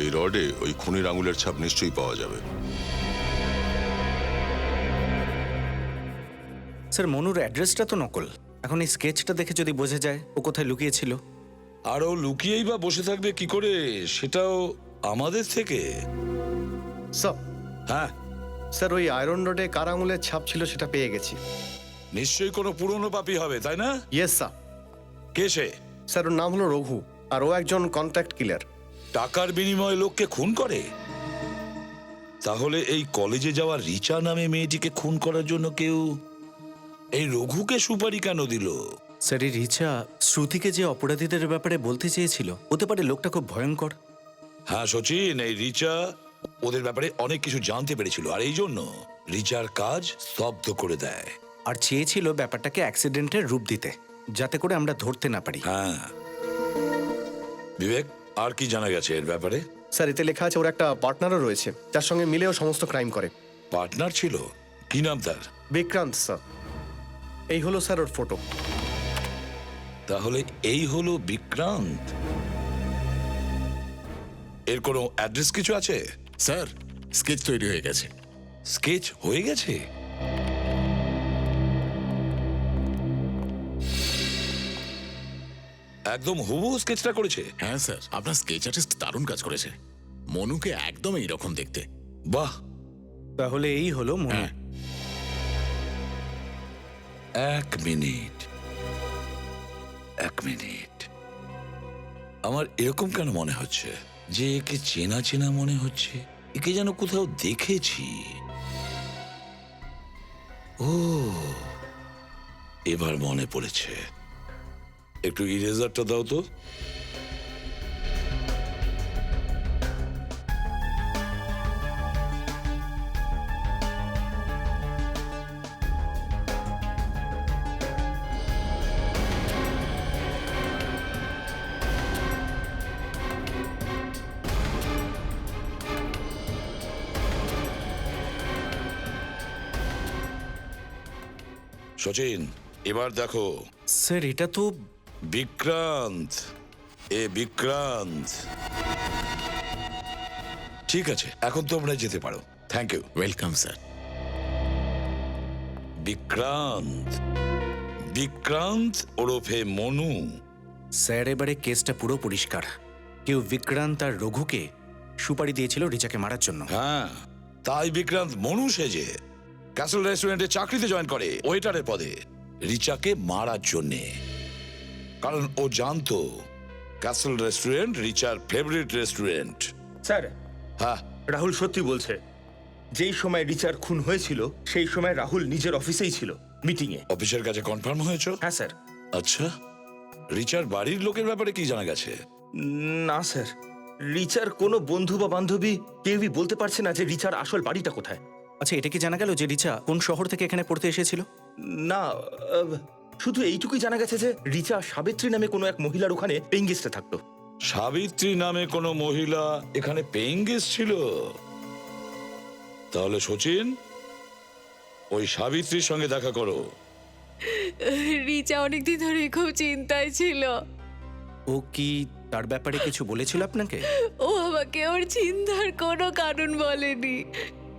এই রডে ওই খুনির আঙুলের ছাপ নিশ্চয়ই পাওয়া যাবে। স্যার মনুর অ্যাড্রেসটা তো নকল, এখন এই স্কেচটা দেখে যদি বোঝা যায় ও কোথায় লুকিয়েছিল। আর ও লুকিয়েই বা বসে থাকবে কি করে, সেটাও আমাদের থেকে? স্যার। হ্যাঁ স্যার ওই আয়রন রোডে কার আঙুলের ছাপ ছিল সেটা পেয়ে গেছি। নিশ্চয়ই কোনো পুরনো পাপী হবে, তাই না? Yes sir. কে সে? স্যার ওর নাম হলো রঘু, আর ও একজন কন্ট্রাক্ট কিলার। টাকার বিনিময়ে লোককে খুন করে? তাহলে এই কলেজে যাওয়া রিচা নামে মেয়েটিকে খুন করার জন্য কেউ এই রঘুকে সুপারি কেন দিল? স্যার এই রিচা শ্রুতিকে যে অপরাধীদের ব্যাপারে বলতে চেয়েছিল, হতে পারে লোকটা খুব ভয়ঙ্কর। হ্যাঁ সচিন, এই রিচা ওদের ব্যাপারে অনেক কিছু জানতে পেরেছিল, আর এই জন্য রিচার কাজ স্তব্ধ করে দেয়। আর চেয়েছিল ব্যাপারটাকে অ্যাক্সিডেন্টের রূপ দিতে, যাতে করে আমরা ধরতে না পারি। হ্যাঁ বিবেক, আর কি জানা গেছে এর ব্যাপারে? স্যার এতে লেখা আছে ওর একটা পার্টনারও রয়েছে, যার সঙ্গে মিলেও সমস্ত ক্রাইম করে। পার্টনার ছিল? কি নাম তার? বিক্রান্ত স্যার। এই হলো স্যার ওর ফটো। তাহলে এই হলো বিক্রান্ত। এর কোনো অ্যাড্রেস কিছু আছে? স্যার স্কেচ তৈরি হয়ে গেছে। স্কেচ হয়ে গেছে? একদম হুবহু স্কেচটা করেছে? হ্যাঁ স্যার, আপনার স্কেচ আর্টিস্ট দারুণ কাজ করেছে। মনুকে একদম এইরকম দেখতে। বাহ, তাহলে এই হলো মনে। এক মিনিট, এক মিনিট। আমার এরকম কেন মনে হচ্ছে যে একে চেনা চেনা মনে হচ্ছে, একে যেন কোথাও দেখেছি। ও, এবার মনে পড়েছে। একটু ইরেজারটা দাও তো। সচিন, এবার দেখো। স্যার এটা তো বিক্রান্ত, বিক্রান্ত। ঠিক আছে, এখন তোমরা যেতে পারো। Thank you. Welcome sir. Vikrant, Vikrant ওরফে মনু। স্যার এবারে কেসটা পুরো পরিষ্কার। কেউ বিক্রান্ত আর রঘুকে সুপারি দিয়েছিল রিচাকে মারার জন্য। হ্যাঁ, তাই বিক্রান্ত মনু সেজে ক্যাসল রেস্টুরেন্টে চাকরিতে জয়েন করে ওয়েটারের পদে, রিচাকে মারার জন্যে। কারণ ও জানতো ক্যাসল রেস্টুরেন্ট রিচার ফেভারিট রেস্টুরেন্ট। স্যার, হ্যাঁ, রাহুল সত্যি বলছে। যেই সময় রিচার খুন হয়েছিল সেই সময় রাহুল নিজের অফিসেই ছিল, মিটিংয়ে। অফিসের কাছে কনফার্ম হয়েছে? হ্যাঁ স্যার। আচ্ছা, রিচার বাড়ির লোকের ব্যাপারে কি জানা গেছে? না স্যার, রিচার কোনো বন্ধু বা বান্ধবী কেউই বলতে পারছে না যে রিচার আসল বাড়িটা কোথায়। আচ্ছা, এটা কি জানা গেল যে রিচা কোন শহর থেকে এখানে পড়তে এসেছিল? না, শুধু এইটুকুই জানা গেছে যে রিচা সাবিত্রী নামে কোনো এক মহিলার ওখানে পেইং গেস্টে থাকতো। সাবিত্রী নামে কোনো মহিলা এখানে পেইং গেস্ট ছিল? তাহলে সচিন, ওই সাবিত্রীর সঙ্গে দেখা করো। রিচা অনেকদিন ধরে খুব চিন্তায় ছিল। ও কি তার ব্যাপারে কিছু বলেছিল আপনাকে? ও আমাকে ওর চিন্তার কোনো কারণ বলেনি,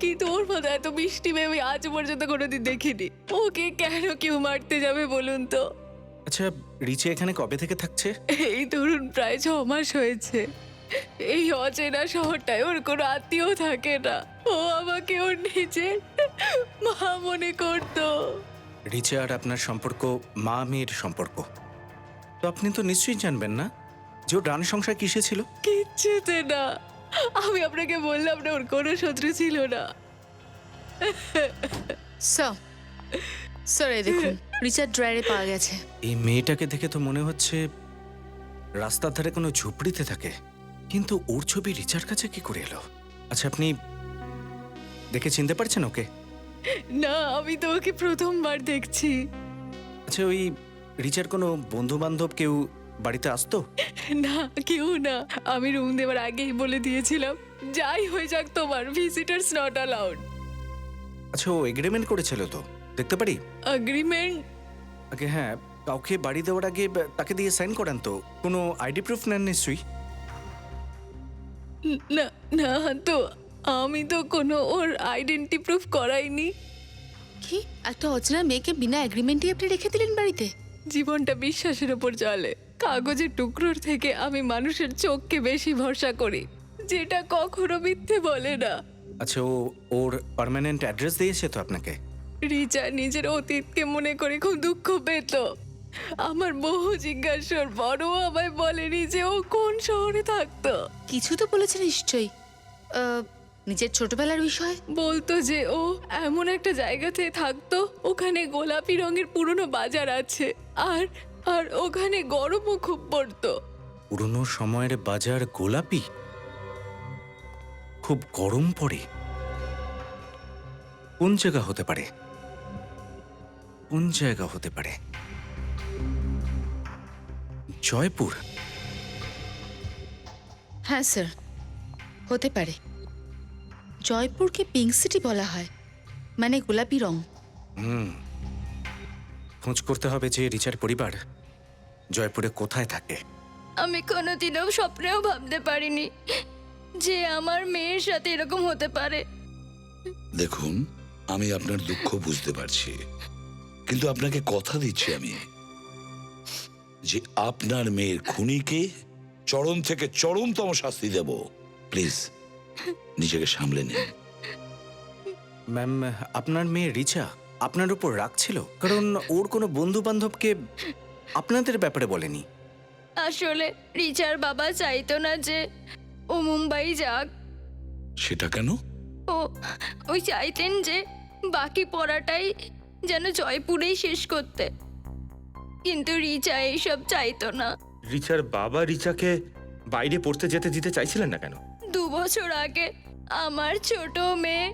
কিন্তু ওর মতো এত মিষ্টি মেয়ে আমি আজ পর্যন্ত কোনোদিন দেখিনি। ওকে কেন কেউ মারতে যাবে বলুন তো? আচ্ছা, রিচা এখানে কবে থেকে থাকছে? এই ধরুন প্রায় 6 মাস হয়েছে। এই অচেনা শহরটায় ওর কোনো আত্মীয় থাকে না। ও আমাকে ওর নিজের মা মনে করতো। রিচা আর আপনার সম্পর্ক মা মেয়ের সম্পর্ক। তো আপনি তো নিশ্চয়ই জানবেন না যে ওর ডান সংসার কিসে ছিল? কিচ্ছুতে না। আমি আপনাকে বললাম না ওর কোনো শত্রু ছিল না। স্যার এই দেখুন, রিচার্ড ড্রায়ারে পাওয়া গেছে। এই মেয়েটাকে দেখে তো মনে হচ্ছে রাস্তার ধারে কোনো ঝুপড়িতে থাকে, কিন্তু ওর ছবি রিচার কাছে কি করে এলো? আচ্ছা, আপনি দেখে চিনতে পারছেন ওকে? না, আমি তো ওকে প্রথমবার দেখছি। আচ্ছা, ওই রিচার কোনো বন্ধু বান্ধব কেউ বাড়িতে আসতো? না, কেউ না। আমি রুম দেওয়ার আগেই বলে দিয়েছিলাম, যাই হয়ে যাক তোমার ভিজিটার্স নট অ্যালাউড। আচ্ছা, ও এগ্রিমেন্ট করেছিল তো, দেখতে পারি? এগ্রিমেন্ট? আগে হ্যাঁ, কাউকে বাড়ি দেওয়ার আগে তাকে দিয়ে সাইন করান তো। কোনো আইডি প্রুফ নেন নিশ্চয়ই? না না, তো আমি তো কোনো ওর আইডেন্টি প্রুফ করাইনি। কি একটা অচেনা মেয়েকে বিনা এগ্রিমেন্টই আপনি রেখে দিলেন বাড়িতে? জীবনটা বিশ্বাসের উপর চলে। কাগজের টুকরোর থেকে আমি মানুষের চোখকে বেশি ভরসা করি, যেটা কখনো মিথ্যে বলে না। আচ্ছা, ও ওর পার্মানেন্ট অ্যাড্রেস দিয়েছে তো আপনাকে? রিচা নিজের অতীতকে মনে করে খুব দুঃখ পেত। আমার বহু জিজ্ঞাসার পরও আমায় বলেনি যে ও কোন শহরে থাকতো। কিছু তো বলেছে নিশ্চয়ই, নিজের ছোটবেলার বিষয়। বলতো যে ও এমন একটা জায়গাতে থাকতো, ওখানে গোলাপি রঙের পুরনো বাজার আছে, আর আর ওখানে গরমও খুব পড়তো। পুরনো সময়ের বাজার গোলাপি, খুব গরম পড়ে? কোন জায়গা হতে পারে? কোন জায়গা হতে পারে? জয়পুর? হ্যাঁ স্যার, হতে পারে। জয়পুরকে পিঙ্ক সিটি বলা হয়, মানে গোলাপি রং। খোঁজ করতে হবে যে রিচার পরিবার জয়পুরে কোথায় থাকে। আমি কোনোদিনও স্বপ্নেও ভাবতে পারিনি যে আমার মেয়ের সাথে এরকম হতে পারে। দেখুন, আমি আপনার দুঃখ বুঝতে পারছি, কিন্তু আপনাকে কথা দিচ্ছি আমি যে আপনার মেয়ের খুনিকে চরম থেকে চরমতম শাস্তি দেব। প্লিজ নিজেকে সামলে নিন। ম্যাম, আপনার মেয়ে রিচা আপনার উপর রাগ ছিল কারণ ওর কোনো বন্ধু বান্ধবকে আপনাদের ব্যাপারে বলেনি। আসলে রিচার বাবা চাইতো না যে ও মুম্বাই যাক। সেটা কেন? ওই চাইতেন যে বাকি পড়াটাই যেন জয়পুরেই শেষ করতে, কিন্তু রিচা এইসব চাইতো না। রিচার বাবা রিচাকে বাইরে পড়তে যেতে দিতে চাইছিলেন না কেন? 2 বছর আগে আমার ছোট মেয়ে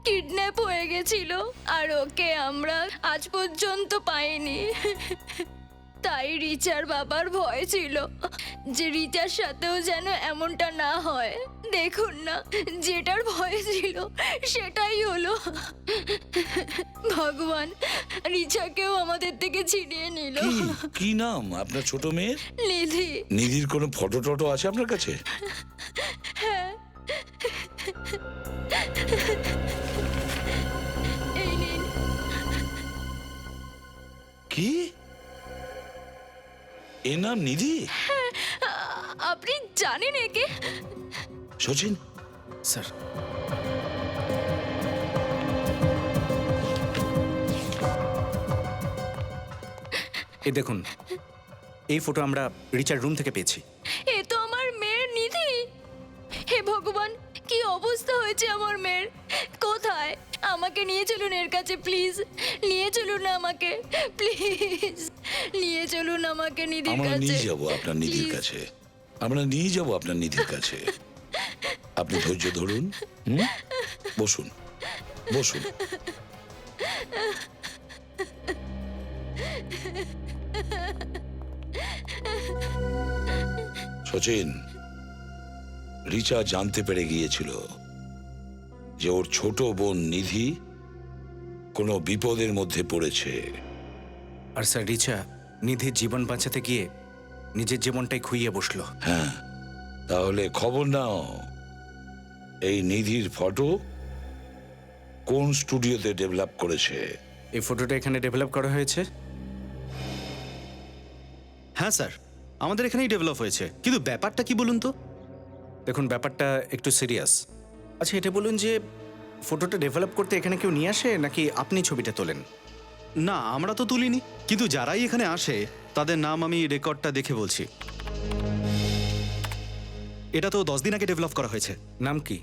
কিডন্যাপ হয়ে গেছিল, আর ওকে আমরা আজ পর্যন্ত পাইনি। তাই রিচার বাবার ভয় ছিল যে রিচার সাথেও যেন এমনটা না হয়। দেখুন না, যেটার ভয় ছিল সেটাই হলো। ভগবান রিচাকেও আমাদের থেকে ছিনিয়ে নিল। কি নাম আপনার ছোট মেয়ের? নিধি। নিধির কোনো ফটো টটো আছে আপনার কাছে? হ্যাঁ, এই নিন। কি এ নাম নিধি? আপনি জানেন একে? সচিন স্যার, এই দেখুন, এই ফটো আমরা রিচার রুম থেকে পেয়েছি। এ তো আমার মেয়ের নিধি। হে ভগবান, কি অবস্থা হয়েছে আমার মেয়ের! কোথায়? আমাকে নিয়ে চলুন এর কাছে, প্লিজ। নিয়ে চলুন আমাকে, প্লিজ। নিয়ে চলুন আমাকে নিধির আমরা কাছে। নিয়ে যাব আপনার নিধির Please. কাছে। আমরা নিয়ে যাব আপনার নিধির কাছে। আপনি ধৈর্য ধরুন। বসুন, বসুন। সচিন, রিচা জানতে পেরে গিয়েছিল যে ওর ছোট বোন নিধি কোনো বিপদের মধ্যে পড়েছে। আর স্যার, রিচা নিধির জীবন বাঁচাতে গিয়ে নিজের জীবনটাই খুইয়ে বসলো। হ্যাঁ, তাহলে খবর নাও, এই নিধির ফটো কোন স্টুডিওতে ডেভেলপ করেছে? এই ফটোটা এখানে ডেভেলপ করা হয়েছে। হ্যাঁ স্যার, আমাদের এখানেই ডেভেলপ হয়েছে, কিন্তু ব্যাপারটা কি বলুন তো? দেখুন, ব্যাপারটা একটু সিরিয়াস। আচ্ছা, এটা বলুন যে ফটোটা ডেভেলপ করতে এখানে কেউ নিয়ে আসে নাকি আপনি ছবিটা তোলেন? না, আমরা তো তুলিনি, কিন্তু যারাই এখানে আসে তাদের নাম আমি রেকর্ডটা দেখে বলছি। এটা তো 10 দিন আগে ডেভেলপ করা হয়েছে। নাম কি?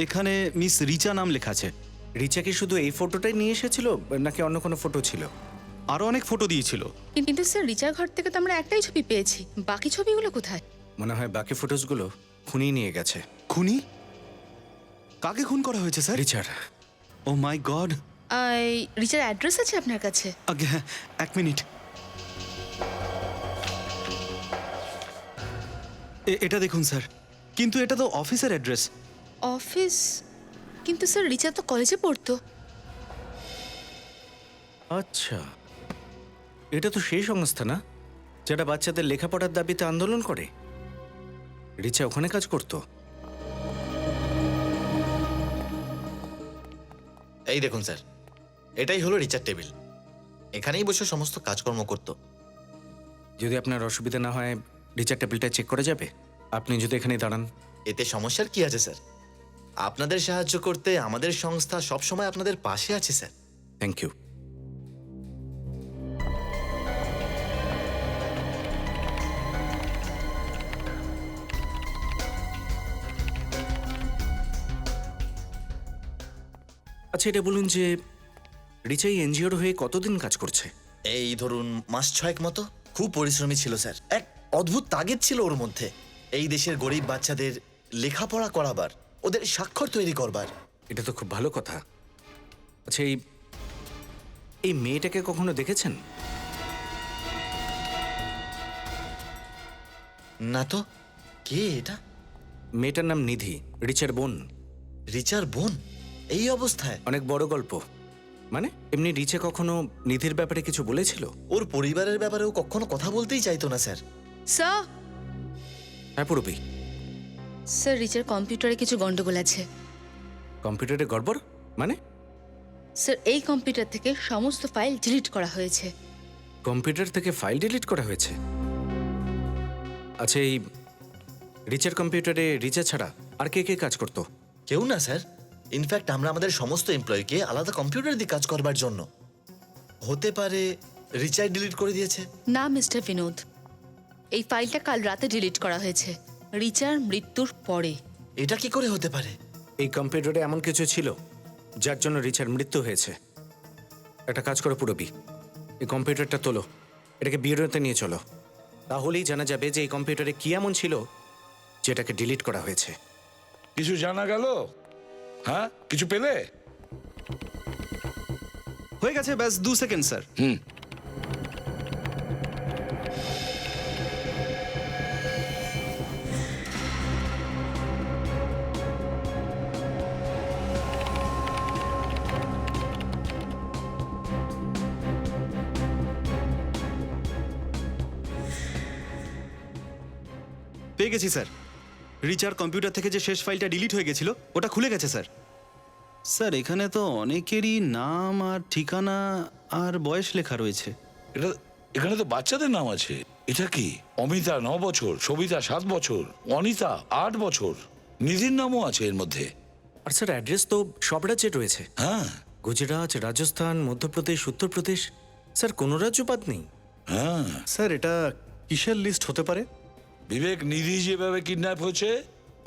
এখানে মিস রিচা নাম লেখা আছে। রিচা কি শুধু এই ফটোটাই নিয়ে এসেছিল নাকি অন্য কোনো ফটো ছিল? আরো অনেক ফটো দিয়েছিল। কিন্তু স্যার, রিচার ঘর থেকে তো আমরা একটাই ছবি পেয়েছি, বাকি ছবিগুলো কোথায়? মনে হয় বাকি ফটোসগুলো খুনি নিয়ে গেছে। খুনি? কাকে খুন করা হয়েছে স্যার? রিচার। ও মাই গড। রিচার অ্যাড্রেস আছে আপনার কাছে? আগে হ্যাঁ, 1 মিনিট। এটা দেখুন স্যার, কিন্তু এটা তো অফিসের অ্যাড্রেস। অফিস? কিন্তু স্যার, রিচা তো কলেজে পড়তো। আচ্ছা, এটা তো সেই সংস্থা না যেটা বাচ্চাদের লেখাপড়ার দাবিতে আন্দোলন করে? রিচা ওখানে কাজ করতো। এই দেখুন স্যার, এটাই হলো রিচার টেবিল। এখানেই বসে সমস্ত কাজকর্ম করত। যদি আপনার অসুবিধা না হয়, রিচার টেবিলটা চেক করা যাবে? আপনি যদি এখানে দাঁড়ান। এতে সমস্যার কি আছে স্যার? আপনাদের সাহায্য করতে আমাদের সংস্থা সবসময় আপনাদের পাশে আছে স্যার। Thank you. আচ্ছা, এটা বলুন যে রিচাই এনজিওর হয়ে কতদিন কাজ করছে? এই ধরুন 1 মাস 6 মতো। খুব পরিশ্রমী ছিল স্যার। এক অদ্ভুত তাগিদ ছিল ওর মধ্যে, এই দেশের গরিব বাচ্চাদের লেখাপড়া করাবার, ওদের স্বাক্ষর তৈরি করবার। এটা তো খুব ভালো কথা। আচ্ছা, এই মেয়েটাকে কখনো দেখেছেন? না তো। কে এটা? মেয়েটার নাম নিধি, রিচার বোন। রিচার বোন এই অবস্থায়? অনেক বড় গল্প। মানে এমনি রিচা কখনো নিধির ব্যাপারে কিছু বলেছিল? ওর পরিবারের ব্যাপারেও কখনো কথা বলতেই চাইতো না স্যার। স্যার। হ্যাঁ পুরবি। স্যার, রিচার কম্পিউটারে কিছু গন্ডগোল আছে। কম্পিউটারে গড়বড় মানে? স্যার, এই কম্পিউটার থেকে সমস্ত ফাইল ডিলিট করা হয়েছে। কম্পিউটার থেকে ফাইল ডিলিট করা হয়েছে? আচ্ছা, এই রিচার কম্পিউটারে রিচা ছাড়া আর কে কে কাজ করতো? কেউ না স্যার। ইনফ্যাক্ট আমরা আমাদের সমস্ত এমপ্লয়িকে আলাদা কম্পিউটার দিয়ে কাজ করবার জন্য। হতে পারে রিচার্জ ডিলিট করে দিয়েছে। না মিস্টার বিনোদ, এই ফাইলটা কাল রাতে ডিলিট করা হয়েছে রিচার মৃত্যুর পরে। এটা কি করে হতে পারে? এই কম্পিউটারে এমন কিছু ছিল যার জন্য রিচার মৃত্যু হয়েছে। একটা কাজ করো পুরবি, এই কম্পিউটারটা তোলো, এটাকে বিউরোতে নিয়ে চলো। তাহলেই জানা যাবে যে এই কম্পিউটারে কি এমন ছিল যেটাকে ডিলিট করা হয়েছে। কিছু জানা গেল? হ্যাঁ, কিছু পেলে? হয়ে গেছে, ব্যাস 2 সেকেন্ড স্যার। পেয়ে গেছি স্যার। রিচার কম্পিউটার থেকে যে শেষ ফাইলটা ডিলিট হয়ে গেছিল ওটা খুলে গেছে স্যার। স্যার এখানে তো অনেকেরই নাম আর ঠিকানা আর বয়স লেখা রয়েছে। এখানে তো বাচ্চাদের নাম আছে। এটা কি? অমিতা 9 বছর, সবিতা 7 বছর, অনিতা 8 বছর, নিধির নামও আছে এর মধ্যে। আর স্যার অ্যাড্রেস তো সব রাজ্যে রয়েছে। হ্যাঁ, গুজরাট, রাজস্থান, মধ্যপ্রদেশ, উত্তরপ্রদেশ, স্যার কোনো রাজ্য বাদ নেই। হ্যাঁ স্যার, এটা কিসের লিস্ট হতে পারে? বিবেক, নিধি যেভাবে কিডন্যাপ হয়েছে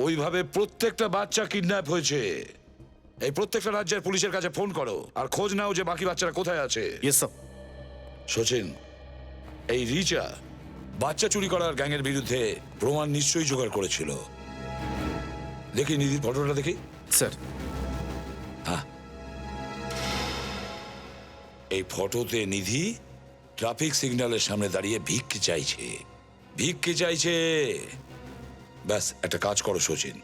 ওইভাবে প্রত্যেকটা বাচ্চা কিডন্যাপ হয়েছে। এই প্রত্যেকটা রাজ্যের পুলিশের কাছে ফোন করো আর খোঁজ নাও যে বাকি বাচ্চারা কোথায় আছে। Yes sir. সচিন, এই রিচা বাচ্চা চুরি করার গ্যাংয়ের বিরুদ্ধে প্রমাণ নিশ্চয়ই জোগাড় করেছিল। দেখি নিধির ফটোটা দেখি। স্যার, হ্যাঁ, এই ফটোতে নিধি ট্রাফিক সিগন্যালের সামনে দাঁড়িয়ে ভিক্ষে চাইছে। ভিক্ষে চাইছে। ব্যাস, একটা কাজ করো সচিন,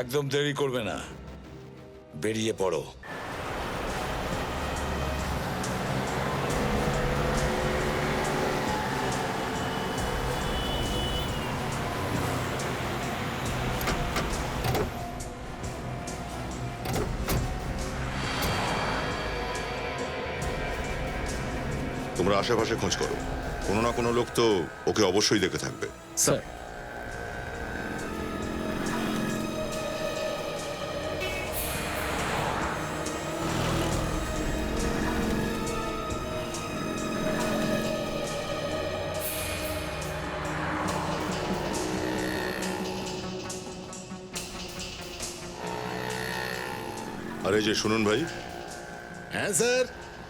একদম দেরি করবে না, বেরিয়ে পড়ো। তোমরা আশেপাশে খোঁজ করো, কোনো না কোনো লোক তো ওকে অবশ্যই দেখে থাকবে। স্যার, আরে যে শুনুন ভাই। হ্যাঁ স্যার।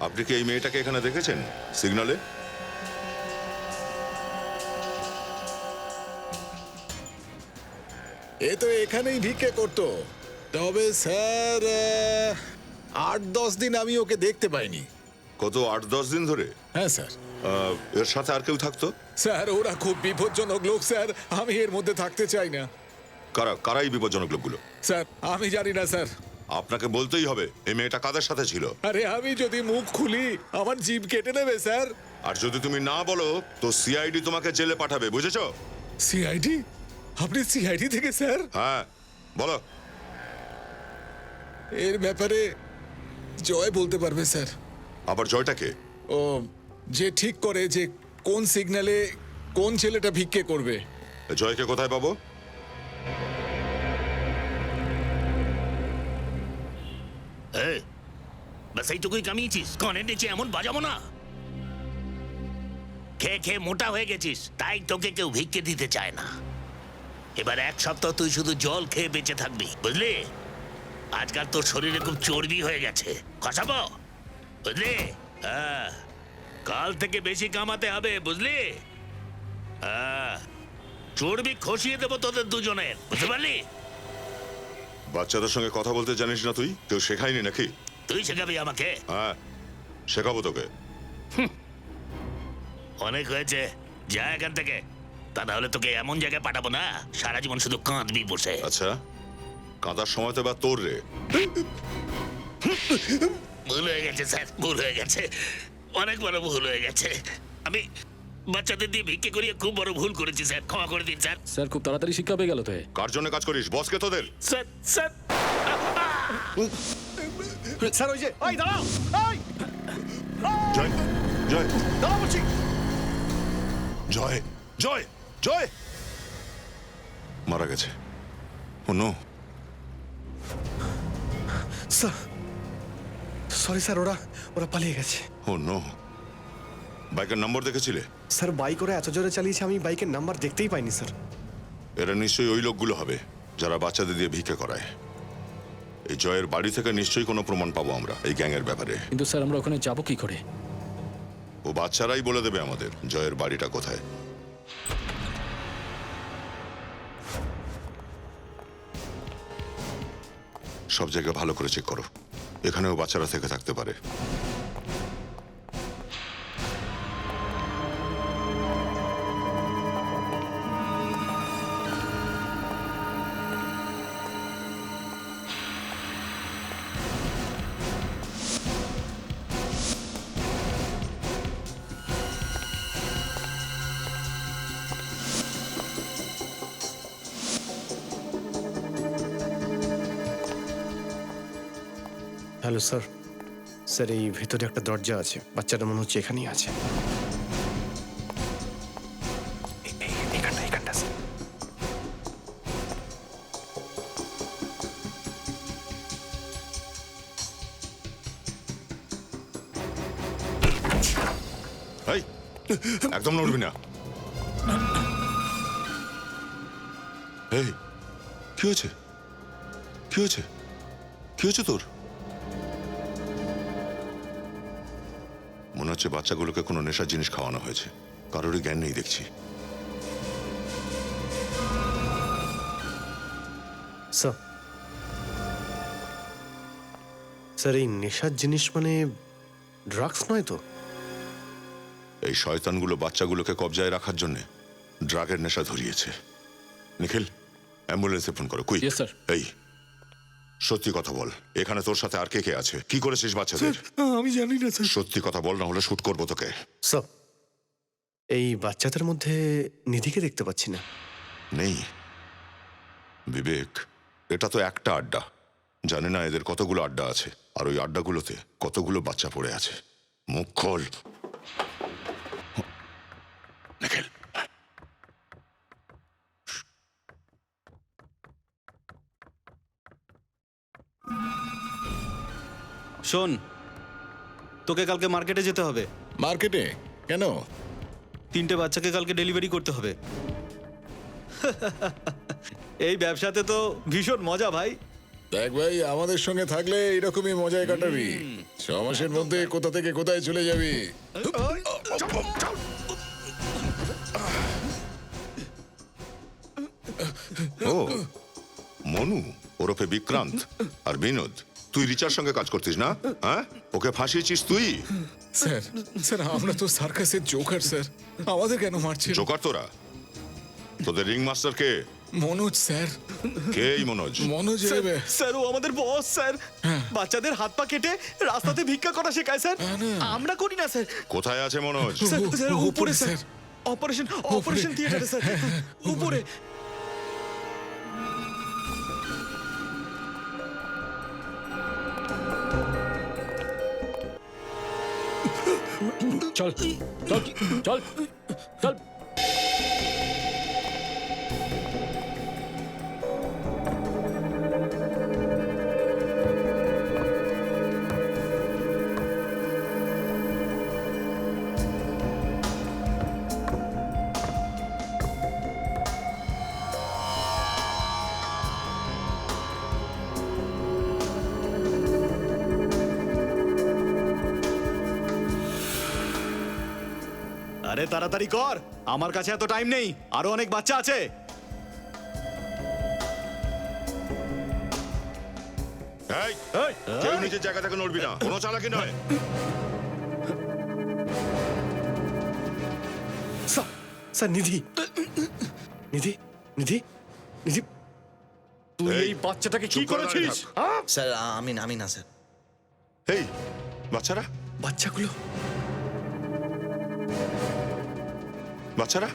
আপনি কি এই মেয়েটাকে এখানে দেখেছেন সিগন্যালে? এ তো এখানেই ভিক্ষে করতো, তবে স্যার 8-10 দিন আমি ওকে দেখতে পাইনি। কত 8-10 দিন ধরে? হ্যাঁ স্যার। এর সাথে আর কেউ থাকতো? স্যার, ওরা খুব বিপজ্জনক লোক স্যার, আমি এর মধ্যে থাকতে চাই না। কারাই বিপজ্জনক লোকগুলো? স্যার, আমি জানি না স্যার। আপনাকে বলতেই হবে এই মেয়েটা কাদের সাথে ছিল। আরে আমি যদি মুখ খুলি আমার জিভ কেটে নেবে স্যার। আর যদি তুমি না বলো তো সিআইডি তোমাকে জেলে পাঠাবে, বুঝেছো? সিআইডি? আপনি সিআইডি থেকে স্যার? হ্যাঁ, বলো। এর ব্যাপারে জয় বলতে পারবে স্যার। আবার জয়টাকে? ও যে ঠিক করে যে কোন সিগন্যালে কোন ছেলেটা ভিক্ষে করবে। জয়কে কোথায় পাবো? বাস এইটুকুই কামিয়েছিস, কনের নিচে এমন বাজাবো না। খেয়ে খেয়ে মোটা হয়ে গেছিস, তাই তোকে কেউ ভিক্ষে দিতে চায় না। এবার 1 সপ্তাহ তুই শুধু জল খেয়ে বেঁচে থাকবি, বুঝলি? আজকাল তোর শরীরে খুব চর্বি হয়ে গেছে, খসাবো, বুঝলি? হ্যাঁ, কাল থেকে বেশি কামাতে হবে, বুঝলি? হ্যাঁ, চর্বি খসিয়ে দেবো তোদের দুজনের, বুঝতে পারলি? বাচ্চাদের সঙ্গে কথা বলতে জানিস না তুই? কেউ শেখায়নি নাকি? তুই শেখাবি আমাকে? হ্যাঁ, শেখাবো তোকে। অনেক হয়েছে, যা এখান থেকে। তা নাহলে তোকে এমন জায়গায় পাঠাবো না, সারা জীবন শুধু কাঁদবি বসে। আচ্ছা, কাঁদার সময় তো বা তোর রে। ভুল হয়ে গেছে স্যার, ভুল হয়ে গেছে, অনেক বড় ভুল হয়ে গেছে। আমি বাচ্চাদের দিয়ে ভিক্ষে করিয়ে খুব বড় ভুল করেছি স্যার, ক্ষমা করে দিন স্যার। স্যার খুব তাড়াতাড়ি শিক্ষা পেয়ে গেল তো। কার জন্য কাজ করিস? বসকে তোদের? স্যার স্যার স্যার, ওই যে, ওই দাঁড়াও, ওই জয়, জয়, দাঁড়াও বলছি। জয়, জয়, জয়, মারা গেছে। ও নো। স্যার সরি স্যার, ওরা ওরা পালিয়ে গেছে। ও নো। বাইকের নম্বর দেখেছিলে? স্যার বাইক ওরা এত জোরে চালিয়েছে, আমি বাইকের নাম্বার দেখতেই পাইনি স্যার। এরা নিশ্চয়ই ওই লোকগুলো হবে যারা বাচ্চাদের দিয়ে ভিক্ষা করায়। এই জয়ের বাড়ি থেকে নিশ্চয়ই কোনো প্রমাণ পাবো আমরা এই গ্যাংয়ের ব্যাপারে। কিন্তু স্যার আমরা ওখানে যাবো কি করে? ও বাচ্চারাই বলে দেবে আমাদের জয়ের বাড়িটা কোথায়। সব জায়গায় ভালো করে চেক করো, এখানেও বাচ্চারা থেকে থাকতে পারে। Hello sir. স্যার এই ভেতরে একটা দরজা আছে, বাচ্চাটা মনে হচ্ছে এখানেই আছে। এখানটা স্যার। এই, একদম নড়বি না। এই, কি হয়েছে? কি হয়েছে? কি হয়েছে তোর? মনে হচ্ছে বাচ্চাগুলোকে কোনো নেশার জিনিস খাওয়ানো হয়েছে। কারোরই জ্ঞান নেই দেখছি। স্যার স্যার এই নেশার জিনিস মানে ড্রাগস নয় তো? এই শয়তানগুলো বাচ্চাগুলোকে কবজায় রাখার জন্য ড্রাগের নেশা ধরিয়েছে। নিখিল, অ্যাম্বুলেন্সে ফোন করো। কুইক। স্যার। এই, সত্যি কথা বল, এখানে তোর সাথে আর কে কে আছে? কি করেছিস বাচ্চাদের? আমি জানি না স্যার। সত্যি কথা বল, না হলে শুট করবো তোকে। স্যার এই বাচ্চাদের মধ্যে নিধিকে দেখতে পাচ্ছি না। নেই বিবেক, এটা তো একটা আড্ডা। জানি না এদের কতগুলো আড্ডা আছে, আর ওই আড্ডাগুলোতে কতগুলো বাচ্চা পড়ে আছে। মুখ খোল নিখিল। শোন, তোকে কালকে মার্কেটে যেতে হবে। মার্কেটে কেন? 3টে বাচ্চাকে কালকে ডেলিভারি করতে হবে। এই ব্যবসাতে তো ভীষণ মজা ভাই। দেখ ভাই, আমাদের সঙ্গে থাকলে এরকমই মজায় কাটাবি। 6 মাসের মধ্যে কোথা থেকে কোথায় চলে যাবি। ও মনু ওরফে বিক্রান্ত আর বিনোদ, তুই রিচার সঙ্গে কাজ করতিস না? হ্যাঁ, ওকে ফাঁসিয়েছিস তুই। স্যার স্যার আমরা তো সার্কাসের জোকার স্যার, আমাদের কেন মারছেন? জোকার তোরা? তোদের রিং মাস্টার কে? মনোজ স্যার। কে এই মনোজ? মনোজ স্যার ও আমাদের বস স্যার। বাচ্চাদের হাত পা কেটে রাস্তাতে ভিক্ষা করা শেখায় স্যার। আমরা করি না স্যার। কোথায় আছে মনোজ? স্যার উপরে স্যার, অপারেশন থিয়েটারে স্যার, উপরে। চল চল চল চল। আরে তাড়াতাড়ি কর, আমার কাছে এত টাইম নেই, আরো অনেক বাচ্চা আছে। এই, কেউ নিজের জায়গা থেকে নড়বি না, কোনো চালাকি নয়। স্যার নিধি নিধি নিধি নিধি, তুই এই বাচ্চাটাকে কি করেছিস? স্যার আমি না স্যার। এই বাচ্চারা, বাচ্চাগুলো বাচ্চারা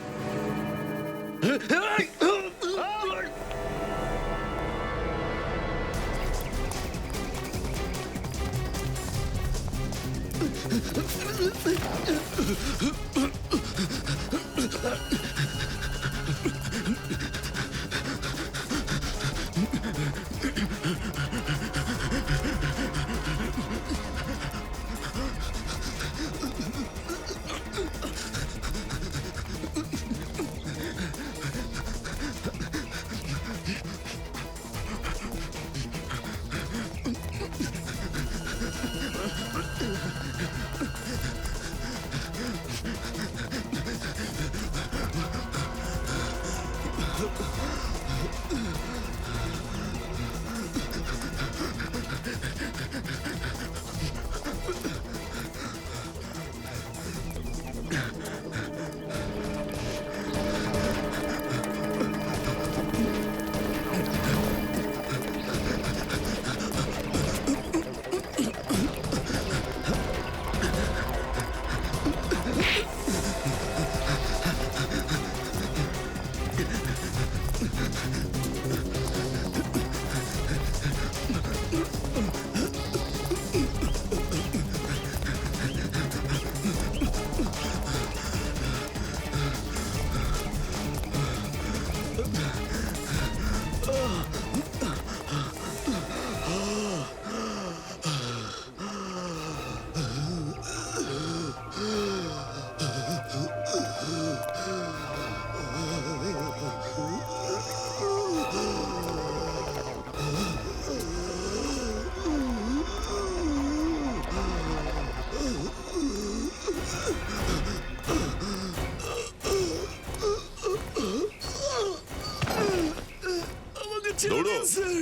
আমাকে ছেড়ে দৌড়ো। দিন, স্যার।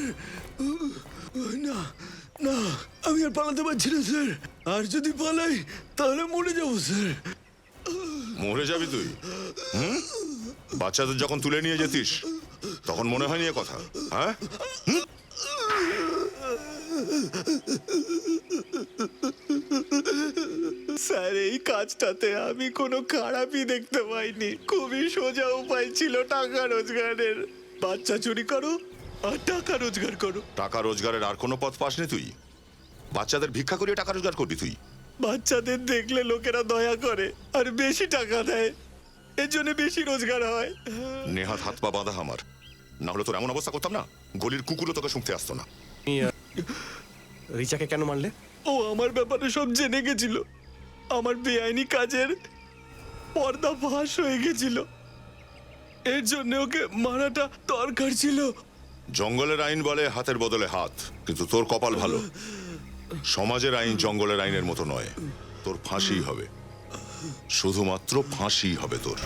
না না, আমি আর পালাতে পারছি না, স্যার। আর যদি পালাই তাহলে মরে যাবো, স্যার। মরে যাবি তুই? হুম? বাচ্চাদের যখন তুলে নিয়ে যেতিস তখন মনে হয়নি এ কথা? হ্যাঁ? হুম? স্যার, এই কাজটাতে আমি কোনো খারাপই দেখতে পাইনি। খুবই সোজা উপায় ছিল টাকা রোজগারের। বাচ্চা চুরি করো আর টাকা রোজগার করো। টাকা রোজগারের আর কোনো পথ পাসনি তুই? বাচ্চাদের ভিক্ষা করিয়ে টাকা রোজগার করবি তুই? বাচ্চাদের দেখলে লোকেরা দয়া করে আর বেশি টাকা দেয়, এর জন্য বেশি রোজগার হয়। নেহাত হাত পা বাঁধা আমার, না হলে তোর এমন অবস্থা করতাম না, গলির কুকুরও তোকে শুনতে আসতো না। রিচাকে কেন মারলে? ও আমার ব্যাপারে সব জেনে গেছিল। আমার বেআইনি কাজের পর্দা ফাঁস হয়ে গেছিল, এর জন্য ওকে মারাটা দরকার ছিল। জঙ্গলের আইন বলে হাতের বদলে হাত, কিন্তু তোর কপাল ভালো, সমাজের আইন জঙ্গলের আইনের মতো নয়। তোর ফাঁসি হবে, শুধুমাত্র ফাঁসি হবে তোর।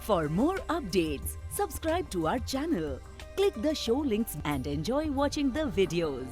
For more updates, subscribe to our channel, click the show links and enjoy watching the videos.